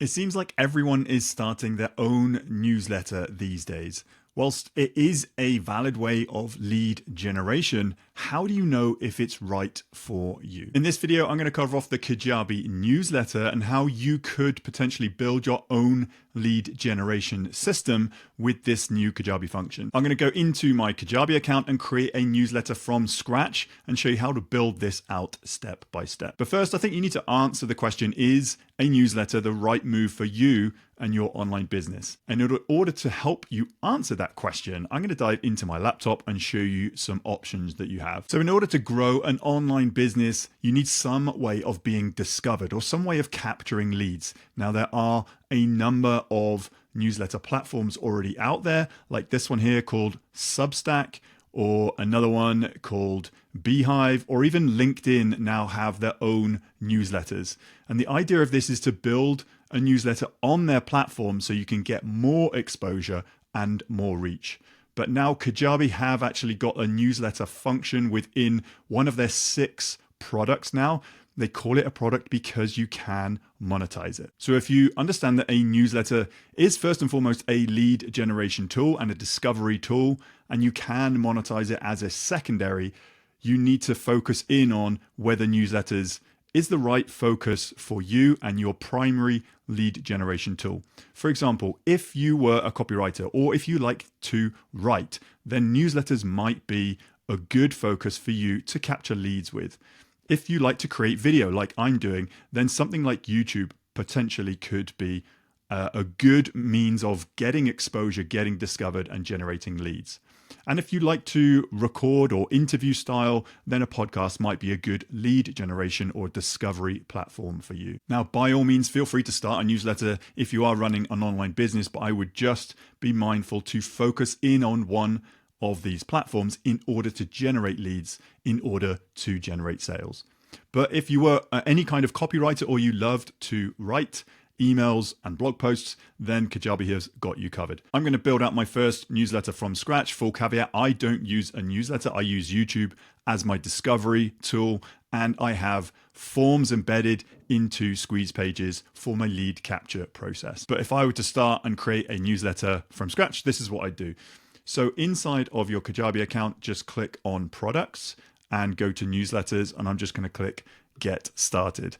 It seems like everyone is starting their own newsletter these days. Whilst it is a valid way of lead generation, how do you know if it's right for you? In this video, I'm going to cover off the Kajabi newsletter and how you could potentially build your own lead generation system with this new Kajabi function. I'm going to go into my Kajabi account and create a newsletter from scratch and show you how to build this out step by step. But first, I think you need to answer the question, is a newsletter the right move for you and your online business? And in order to help you answer that question, I'm going to dive into my laptop and show you some options that you have. So in order to grow an online business, you need some way of being discovered or some way of capturing leads. Now, there are a number of newsletter platforms already out there, like this one here called Substack, or another one called Beehive, or even LinkedIn now have their own newsletters. And the idea of this is to build a newsletter on their platform so you can get more exposure and more reach. But now Kajabi have actually got a newsletter function within one of their 6 products now. They call it a product because you can monetize it. So if you understand that a newsletter is first and foremost a lead generation tool and a discovery tool, and you can monetize it as a secondary, you need to focus in on whether newsletters is the right focus for you and your primary lead generation tool. For example, if you were a copywriter or if you like to write, then newsletters might be a good focus for you to capture leads with. If you like to create video like I'm doing, then something like YouTube potentially could be a good means of getting exposure, getting discovered, and generating leads. And if you like to record or interview style, then a podcast might be a good lead generation or discovery platform for you. Now, by all means, feel free to start a newsletter if you are running an online business, but I would just be mindful to focus in on one of these platforms in order to generate leads, in order to generate sales. But if you were any kind of copywriter or you loved to write emails and blog posts, then Kajabi has got you covered. I'm going to build out my first newsletter from scratch. Full caveat, I don't use a newsletter. I use YouTube as my discovery tool, and I have forms embedded into squeeze pages for my lead capture process. But if I were to start and create a newsletter from scratch, this is what I'd do. So inside of your Kajabi account, just click on products and go to newsletters, and I'm just going to click get started.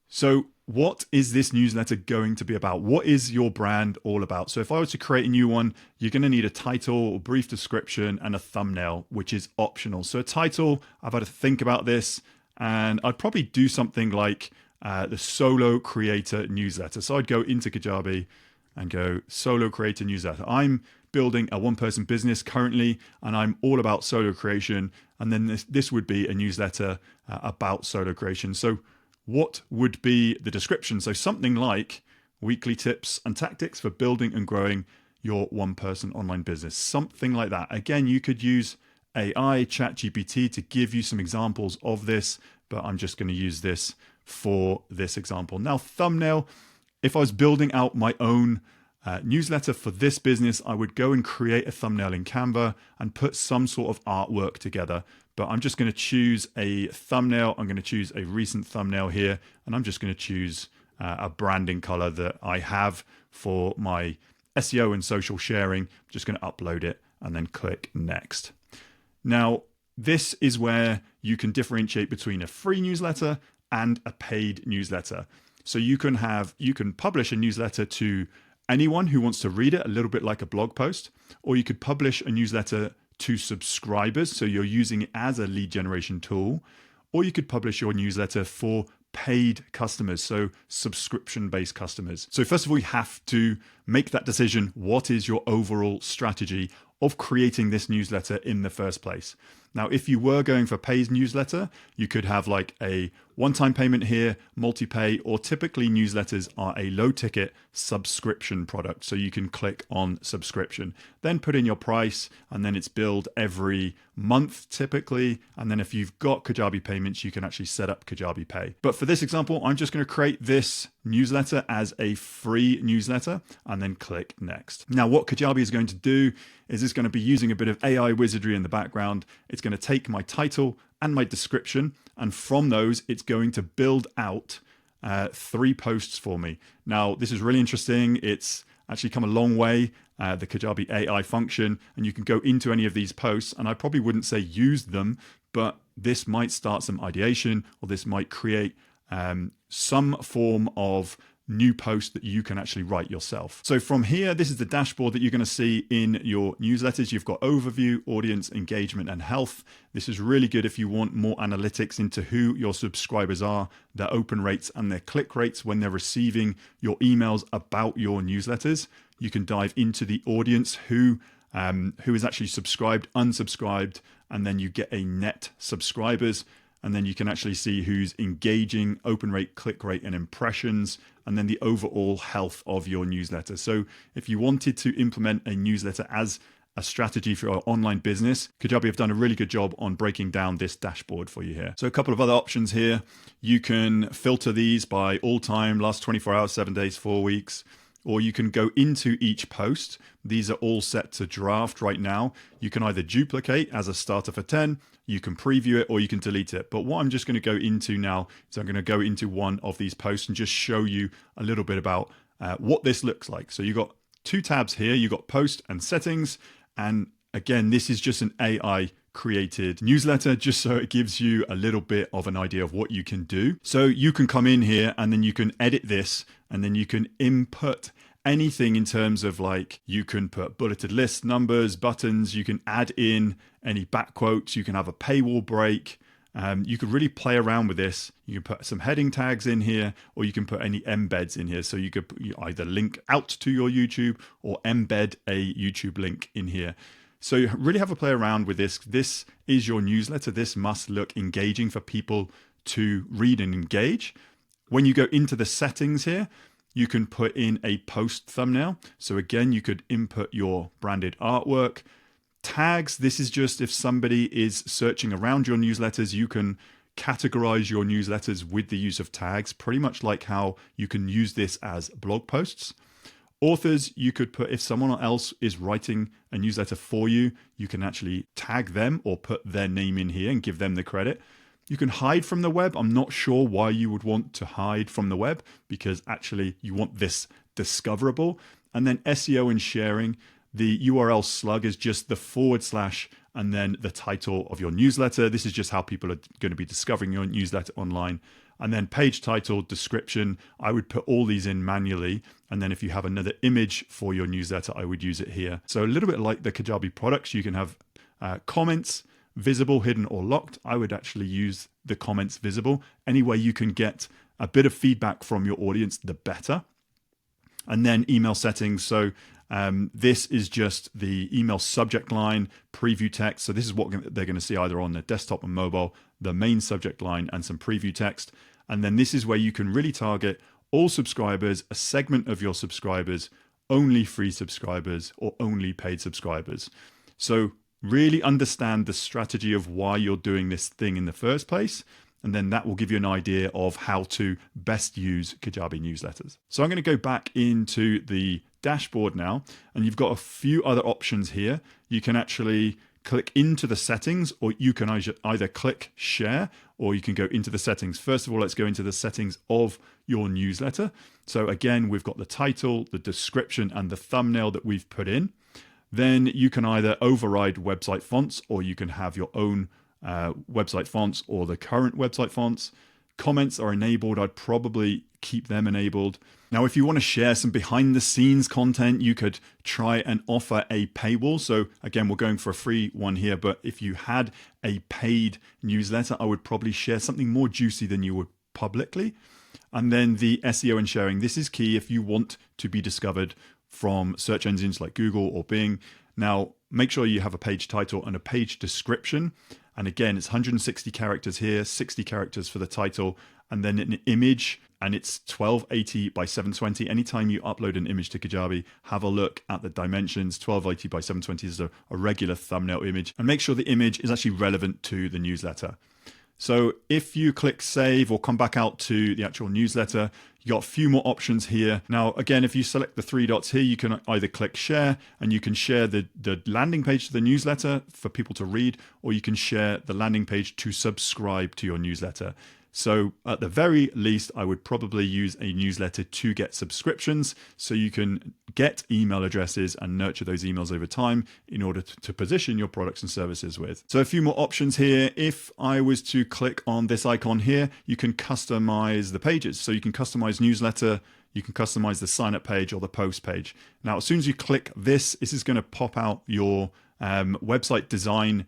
So what is this newsletter going to be about? What is your brand all about? So if I were to create a new one, you're going to need a title, a brief description, and a thumbnail, which is optional. So a title, I've had to think about this, and I'd probably do something like the solo creator newsletter. So I'd go into Kajabi and go solo creator newsletter. I'm building a one-person business currently, and I'm all about solo creation. And then this would be a newsletter about solo creation. So what would be the description? So something like weekly tips and tactics for building and growing your one-person online business. Something like that. Again, you could use AI, ChatGPT to give you some examples of this, but I'm just going to use this for this example. Now, thumbnail, if I was building out my own newsletter for this business, I would go and create a thumbnail in Canva and put some sort of artwork together. But I'm just going to choose a thumbnail. I'm going to choose a recent thumbnail here, and I'm just going to choose a branding color that I have for my SEO and social sharing. I'm just going to upload it and then click next. Now, this is where you can differentiate between a free newsletter and a paid newsletter. So you can publish a newsletter to anyone who wants to read it, a little bit like a blog post, or you could publish a newsletter to subscribers, so you're using it as a lead generation tool, or you could publish your newsletter for paid customers, so subscription-based customers. So first of all, you have to make that decision. What is your overall strategy of creating this newsletter in the first place? Now, if you were going for paid newsletter, you could have like a one-time payment here, multi-pay, or typically newsletters are a low-ticket subscription product. So you can click on subscription, then put in your price, and then it's billed every month typically. And then if you've got Kajabi payments, you can actually set up Kajabi Pay. But for this example, I'm just going to create this newsletter as a free newsletter and then click next. Now, what Kajabi is going to do is it's going to be using a bit of AI wizardry in the background. It's going to take my title and my description, and from those, it's going to build out 3 posts for me. Now, this is really interesting. It's actually come a long way, the Kajabi AI function, and you can go into any of these posts, and I probably wouldn't say use them, but this might start some ideation, or this might create some form of new post that you can actually write yourself. So from here, this is the dashboard that you're going to see in your newsletters. You've got overview, audience, engagement, and health. This is really good if you want more analytics into who your subscribers are, their open rates, and their click rates when they're receiving your emails about your newsletters. You can dive into the audience, who is actually subscribed, unsubscribed, and then you get a net subscribers. And then you can actually see who's engaging, open rate, click rate, and impressions, and then the overall health of your newsletter. So if you wanted to implement a newsletter as a strategy for your online business, Kajabi have done a really good job on breaking down this dashboard for you here. So a couple of other options here. You can filter these by all time, last 24 hours, 7 days, 4 weeks, or you can go into each post. These are all set to draft right now. You can either duplicate as a starter for 10, you can preview it, or you can delete it. But what I'm just going to go into now is I'm going to go into one of these posts and just show you a little bit about what this looks like. So you've got 2 tabs here. You've got post and settings. And again, this is just an AI created newsletter, just so it gives you a little bit of an idea of what you can do. So you can come in here and then you can edit this, and then you can input anything in terms of, like, you can put bulleted lists, numbers, buttons, you can add in any back quotes, you can have a paywall break. You could really play around with this. You can put some heading tags in here, or you can put any embeds in here. So you could either link out to your YouTube or embed a YouTube link in here. So you really have a play around with this. This is your newsletter. This must look engaging for people to read and engage. When you go into the settings here, you can put in a post thumbnail. So again, you could input your branded artwork. Tags, this is just if somebody is searching around your newsletters, you can categorize your newsletters with the use of tags, pretty much like how you can use this as blog posts. Authors, you could put, if someone else is writing a newsletter for you, you can actually tag them or put their name in here and give them the credit. You can hide from the web. I'm not sure why you would want to hide from the web, because actually you want this discoverable. And then SEO and sharing, the URL slug is just the / and then the title of your newsletter. This is just how people are going to be discovering your newsletter online. And then page title, description, I would put all these in manually. And then if you have another image for your newsletter, I would use it here. So a little bit like the Kajabi products, you can have comments, visible, hidden, or locked. I would actually use the comments visible. Any way you can get a bit of feedback from your audience, the better. And then email settings. So this is just the email subject line, preview text. So this is what they're going to see either on the desktop and mobile, the main subject line and some preview text. And then this is where you can really target all subscribers, a segment of your subscribers, only free subscribers, or only paid subscribers. So really understand the strategy of why you're doing this thing in the first place. And then that will give you an idea of how to best use Kajabi newsletters. So I'm going to go back into the dashboard now, and you've got a few other options here. You can actually click into the settings, or you can either click share, or you can go into the settings. First of all, let's go into the settings of your newsletter. So again, we've got the title, the description, and the thumbnail that we've put in. Then you can either override website fonts, or you can have your own website fonts or the current website fonts. Comments are enabled. I'd probably keep them enabled. Now, if you want to share some behind the scenes content, you could try and offer a paywall. So again, we're going for a free one here, but if you had a paid newsletter, I would probably share something more juicy than you would publicly. And then the SEO and sharing. This is key if you want to be discovered from search engines like Google or Bing. Now, make sure you have a page title and a page description. And again, it's 160 characters here, 60 characters for the title, and then an image, and it's 1280 by 720. Anytime you upload an image to Kajabi, have a look at the dimensions. 1280 by 720 is a regular thumbnail image, and make sure the image is actually relevant to the newsletter. So if you click save or come back out to the actual newsletter, you got a few more options here. Now, again, if you select the 3 dots here, you can either click share, and you can share the landing page to the newsletter for people to read, or you can share the landing page to subscribe to your newsletter. So at the very least, I would probably use a newsletter to get subscriptions so you can get email addresses and nurture those emails over time in order to position your products and services with. So a few more options here. If I was to click on this icon here, you can customize the pages. So you can customize newsletter, you can customize the sign up page or the post page. Now, as soon as you click this is going to pop out your website design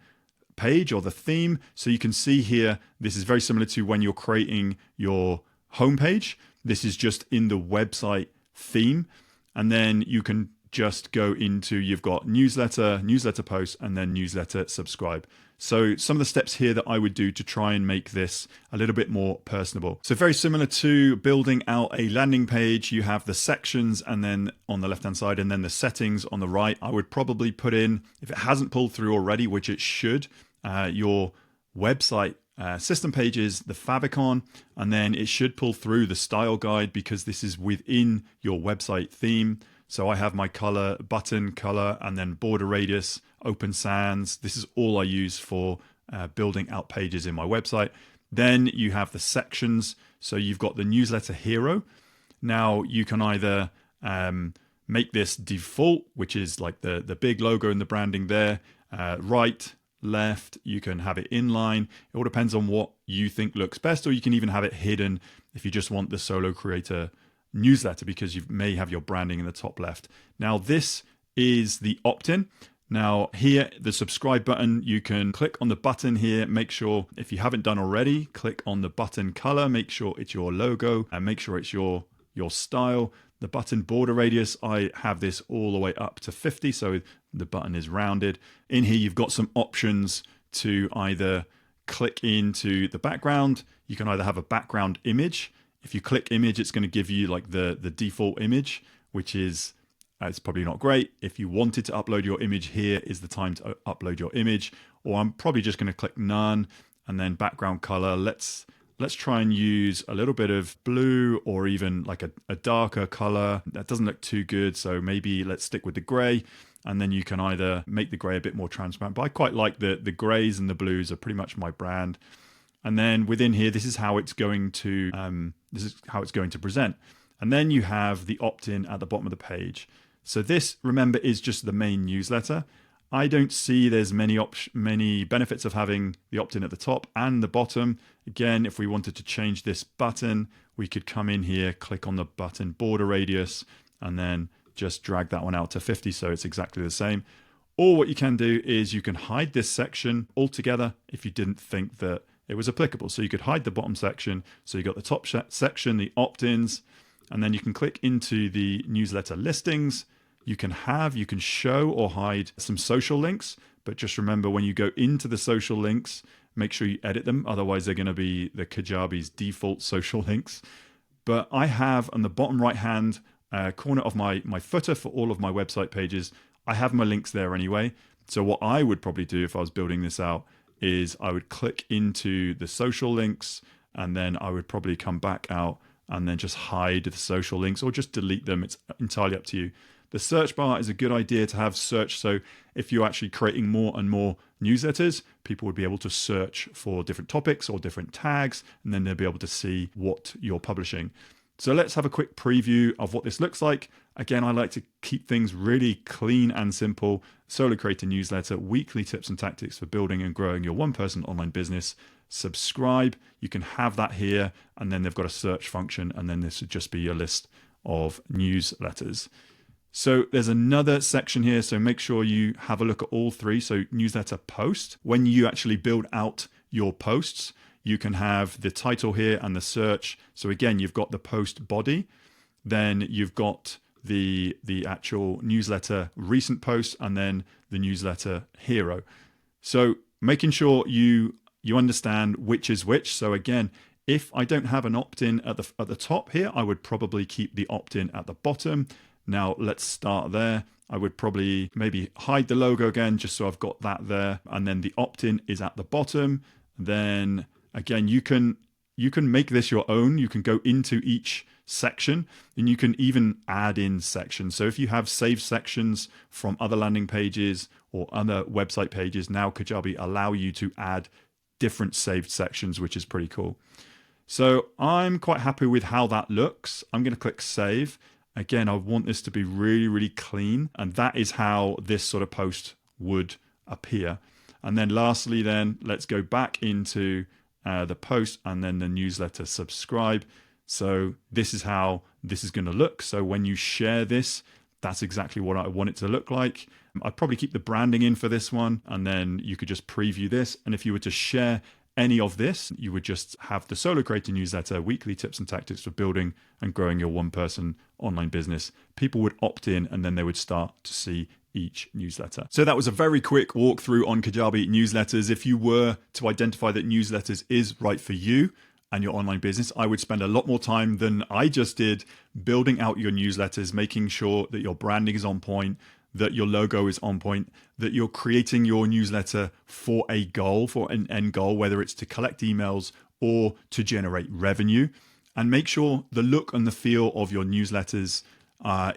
page or the theme. So you can see here, this is very similar to when you're creating your homepage. This is just in the website theme. And then you can just go into, you've got newsletter, newsletter post, and then newsletter subscribe. So some of the steps here that I would do to try and make this a little bit more personable. So very similar to building out a landing page, you have the sections and then on the left-hand side and then the settings on the right. I would probably put in, if it hasn't pulled through already, which it should, your website system pages, the favicon, and then it should pull through the style guide because this is within your website theme. So I have my color, button color, and then border radius, open sans. This is all I use for building out pages in my website. Then you have the sections. So you've got the newsletter hero. Now you can either make this default, which is like the big logo and the branding there, right, left, you can have it inline. It all depends on what you think looks best, or you can even have it hidden if you just want the solo creator newsletter because you may have your branding in the top left. Now this is the opt-in. Now here, the subscribe button, you can click on the button here, make sure if you haven't done already, click on the button color, make sure it's your logo and make sure it's your style. The button border radius, I have this all the way up to 50, so the button is rounded. In here, you've got some options to either click into the background. You can either have a background image. If you click image, it's going to give you like the default image, which is, it's probably not great. If you wanted to upload your image, here is the time to upload your image. Or I'm probably just going to click none and then background color. Let's try and use a little bit of blue or even like a darker color. That doesn't look too good. So maybe let's stick with the gray. And then you can either make the gray a bit more transparent. But I quite like the grays and the blues are pretty much my brand. And then within here, this is how it's going to present. And then you have the opt-in at the bottom of the page. So this, remember, is just the main newsletter. I don't see there's many benefits of having the opt-in at the top and the bottom. Again, if we wanted to change this button, we could come in here, click on the button border radius, and then just drag that one out to 50 so it's exactly the same. Or what you can do is you can hide this section altogether if you didn't think that it was applicable. So you could hide the bottom section. So you got the top section, the opt-ins, and then you can click into the newsletter listings. You can show or hide some social links, but just remember when you go into the social links, make sure you edit them. Otherwise they're going to be the Kajabi's default social links. But I have on the bottom right-hand corner of my footer for all of my website pages, I have my links there anyway. So what I would probably do if I was building this out is I would click into the social links and then I would probably come back out and then just hide the social links or just delete them. It's entirely up to you. The search bar is a good idea to have search. So if you're actually creating more and more newsletters, people would be able to search for different topics or different tags, and then they'll be able to see what you're publishing. So let's have a quick preview of what this looks like. Again, I like to keep things really clean and simple. Solo Creator Newsletter, weekly tips and tactics for building and growing your one-person online business. Subscribe, you can have that here, and then they've got a search function, and then this would just be a list of newsletters. So there's another section here, so make sure you have a look at all three. So newsletter post, when you actually build out your posts, you can have the title here and the search. So again, you've got the post body, then you've got the actual newsletter recent post, and then the newsletter hero. So making sure you understand which is which. So again, if I don't have an opt-in at the top here, I would probably keep the opt-in at the bottom. Now let's start there. I would probably maybe hide the logo again, just so I've got that there. And then the opt-in is at the bottom. Then again, you can make this your own. You can go into each section and you can even add in sections. So if you have saved sections from other landing pages or other website pages, now Kajabi allow you to add different saved sections, which is pretty cool. So I'm quite happy with how that looks. I'm going to click save. Again, I want this to be really, really clean. And that is how this sort of post would appear. And then lastly, then let's go back into the post and then the newsletter subscribe. So this is how this is going to look. So when you share this, that's exactly what I want it to look like. I'd probably keep the branding in for this one, and then you could just preview this. And if you were to share any of this, you would just have the Solo Creator newsletter, weekly tips and tactics for building and growing your one-person online business. People would opt in, and then they would start to see each newsletter. So that was a very quick walkthrough on Kajabi newsletters. If you were to identify that newsletters is right for you and your online business, I would spend a lot more time than I just did building out your newsletters, making sure that your branding is on point, that your logo is on point, that you're creating your newsletter for a goal, for an end goal, whether it's to collect emails or to generate revenue. And make sure the look and the feel of your newsletters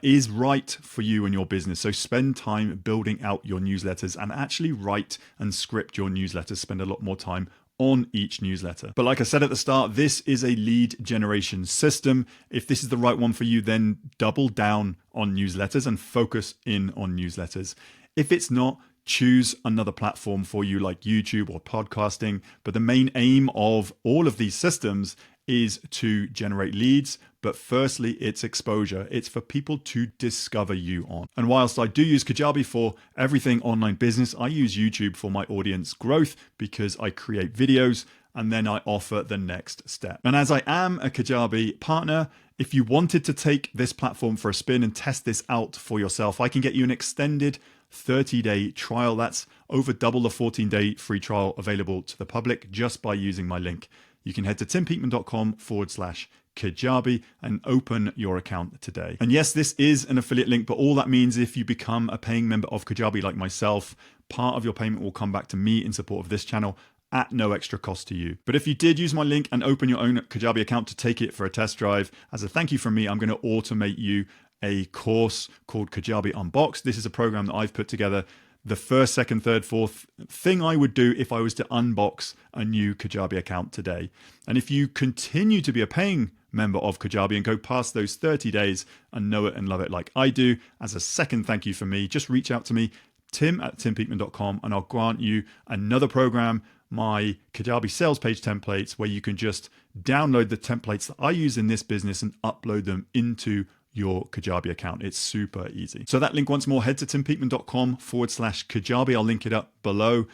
is right for you and your business. So spend time building out your newsletters and actually write and script your newsletters. Spend a lot more time on each newsletter. But like I said at the start, this is a lead generation system. If this is the right one for you, then double down on newsletters and focus in on newsletters. If it's not, choose another platform for you like YouTube or podcasting. But the main aim of all of these systems is to generate leads. But firstly, it's exposure. It's for people to discover you on. And whilst I do use Kajabi for everything online business, I use YouTube for my audience growth because I create videos and then I offer the next step. And as I am a Kajabi partner, if you wanted to take this platform for a spin and test this out for yourself, I can get you an extended 30-day trial. That's over double the 14-day free trial available to the public just by using my link. You can head to timpeakman.com/Kajabi and open your account today. And yes, this is an affiliate link, but all that means if you become a paying member of Kajabi like myself, part of your payment will come back to me in support of this channel at no extra cost to you. But if you did use my link and open your own Kajabi account to take it for a test drive, as a thank you from me, I'm going to automate you a course called Kajabi Unboxed. This is a program that I've put together. The first, second, third, fourth thing I would do if I was to unbox a new Kajabi account today. And if you continue to be a paying member of Kajabi and go past those 30 days and know it and love it like I do, as a second thank you for me, just reach out to me, tim@timpeakman.com, and I'll grant you another program, my Kajabi sales page templates, where you can just download the templates that I use in this business and upload them into your Kajabi account. It's super easy. So that link once more, head to timpeakman.com/Kajabi. I'll link it up below.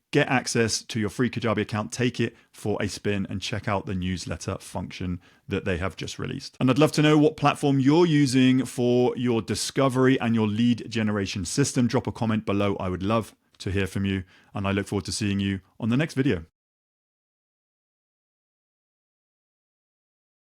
Get access to your free Kajabi account, take it for a spin, and check out the newsletter function that they have just released. And I'd love to know what platform you're using for your discovery and your lead generation system. Drop a comment below. I would love to hear from you, and I look forward to seeing you on the next video.